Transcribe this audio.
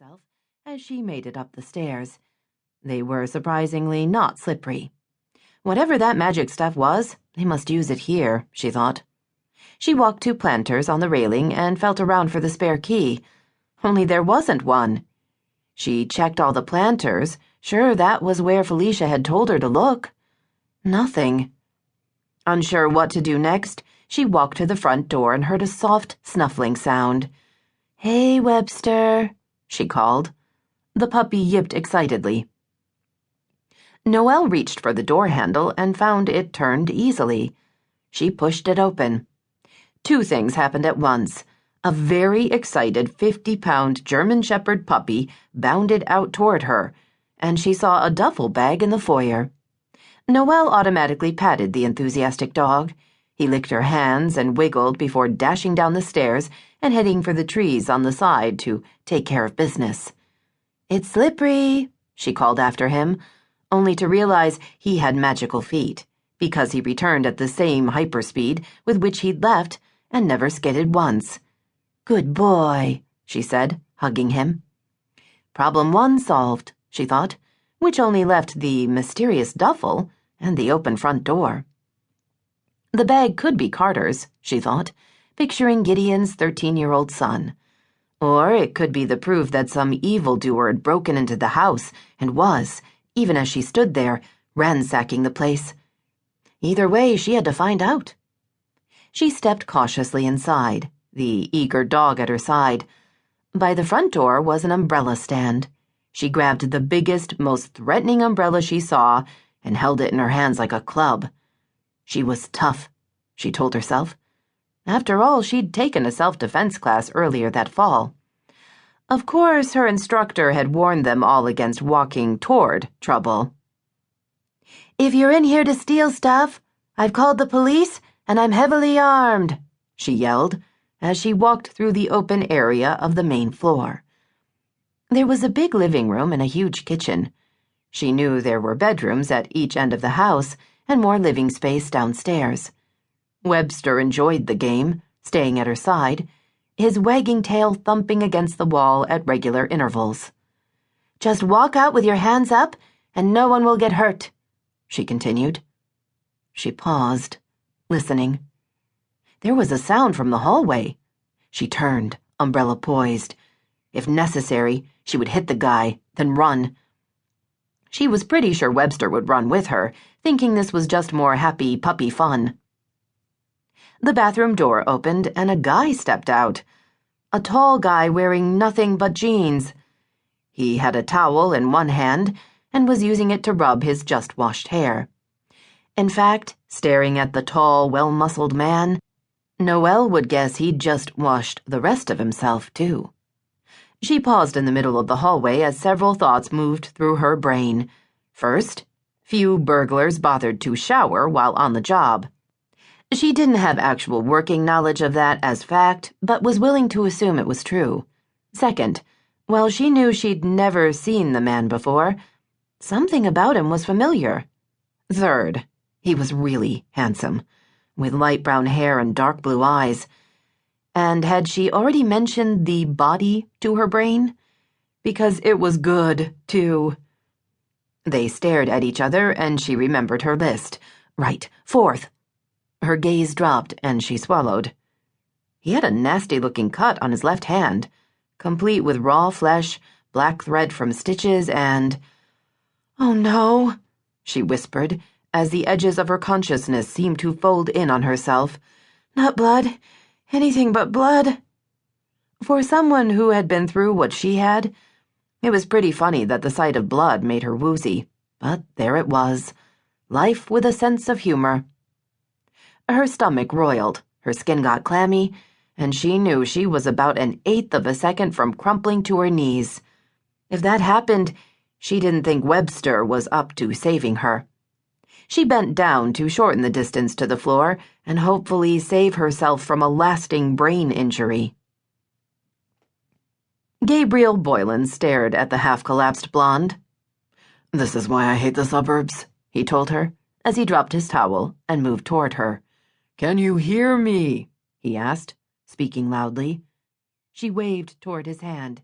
herself as she made it up the stairs. They were surprisingly not slippery. Whatever that magic stuff was, they must use it here, she thought. She walked to Planters on the railing and felt around for the spare key. Only there wasn't one. She checked all the Planters, sure that was where Felicia had told her to look. Nothing. Unsure what to do next, she walked to the front door and heard a soft, snuffling sound. "Hey, Webster," she called. The puppy yipped excitedly. Noelle reached for the door handle and found it turned easily. She pushed it open. Two things happened at once. A very excited 50-pound German Shepherd puppy bounded out toward her, and she saw a duffel bag in the foyer. Noelle automatically patted the enthusiastic dog. He licked her hands and wiggled before dashing down the stairs and heading for the trees on the side to take care of business. "It's slippery," she called after him, only to realize he had magical feet, because he returned at the same hyperspeed with which he'd left and never skidded once. "Good boy," she said, hugging him. Problem one solved, she thought, which only left the mysterious duffel and the open front door. The bag could be Carter's, she thought, picturing Gideon's 13-year-old son. Or it could be the proof that some evildoer had broken into the house and was, even as she stood there, ransacking the place. Either way, she had to find out. She stepped cautiously inside, the eager dog at her side. By the front door was an umbrella stand. She grabbed the biggest, most threatening umbrella she saw and held it in her hands like a club. She was tough, she told herself. After all, she'd taken a self-defense class earlier that fall. Of course, her instructor had warned them all against walking toward trouble. "If you're in here to steal stuff, I've called the police and I'm heavily armed," she yelled as she walked through the open area of the main floor. There was a big living room and a huge kitchen. She knew there were bedrooms at each end of the house and more living space downstairs. Webster enjoyed the game, staying at her side, his wagging tail thumping against the wall at regular intervals. "Just walk out with your hands up, and no one will get hurt," she continued. She paused, listening. There was a sound from the hallway. She turned, umbrella poised. If necessary, she would hit the guy, then run. She was pretty sure Webster would run with her, thinking this was just more happy puppy fun. The bathroom door opened and a guy stepped out. A tall guy wearing nothing but jeans. He had a towel in one hand and was using it to rub his just-washed hair. In fact, staring at the tall, well-muscled man, Noelle would guess he'd just washed the rest of himself, too. She paused in the middle of the hallway as several thoughts moved through her brain. First, few burglars bothered to shower while on the job. She didn't have actual working knowledge of that as fact, but was willing to assume it was true. Second, while she knew she'd never seen the man before, something about him was familiar. Third, he was really handsome, with light brown hair and dark blue eyes. And had she already mentioned the body to her brain? Because it was good, too. They stared at each other, and she remembered her list. Right, fourth. Her gaze dropped, and she swallowed. He had a nasty-looking cut on his left hand, complete with raw flesh, black thread from stitches, and... "Oh, no," she whispered, as the edges of her consciousness seemed to fold in on herself. "Not blood. Anything but blood." For someone who had been through what she had, it was pretty funny that the sight of blood made her woozy. But there it was. Life with a sense of humor. Her stomach roiled, her skin got clammy, and she knew she was about an eighth of a second from crumpling to her knees. If that happened, she didn't think Webster was up to saving her. She bent down to shorten the distance to the floor and hopefully save herself from a lasting brain injury. Gabriel Boylan stared at the half-collapsed blonde. "This is why I hate the suburbs," he told her, as he dropped his towel and moved toward her. "Can you hear me?" he asked, speaking loudly. She waved toward his hand,